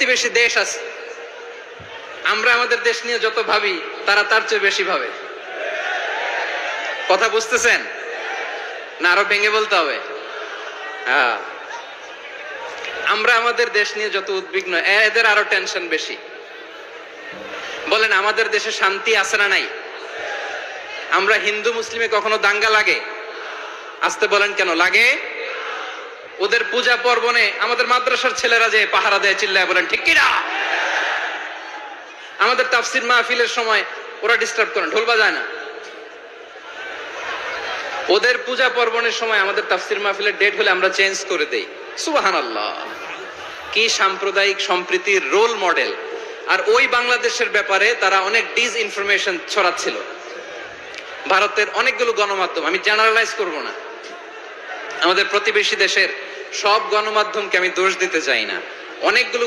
প্রতিবেশী দেশ আছে, আমরা আমাদের দেশ নিয়ে যত ভাবি তারা তার চেয়ে বেশি ভাবে। কথা বুঝতেছেন না? আরো ভেঙে বলতে হবে। হ্যাঁ, আমরা আমাদের দেশ নিয়ে যত উদ্বিগ্ন, এদের আরো টেনশন বেশি। বলেন, আমাদের দেশে শান্তি আছে না নাই? আমরা হিন্দু মুসলিমে কখনো দাঙ্গা লাগে? আসতে বলেন, কেন লাগে? ওদের পূজা পার্বণে আমাদের মাদ্রাসার ছেলেরা যে পাহারা দেয়, চিল্লায় বলেন ঠিক কিনা? আমাদের তাফসির মাহফিলের সময় ওরা ডিস্টার্ব করে, ঢোল বাজায় না। ওদের পূজা পার্বণের সময় আমাদের তাফসির মাহফিলের ডেট হলে আমরা চেঞ্জ করে দেই। সুবহানাল্লাহ, কি সাম্প্রদায়িক সম্প্রীতির রোল মডেল। আর ওই বাংলাদেশের ব্যাপারে তারা অনেক ডিস ইনফরমেশন ছড়াচ্ছিল। ভারতের অনেকগুলো গণমাধ্যম, আমি জেনারেলাইজ করব না, আমাদের প্রতিবেশী দেশের সব গণমাধ্যমকে আমি দোষ দিতে চাই না, অনেকগুলো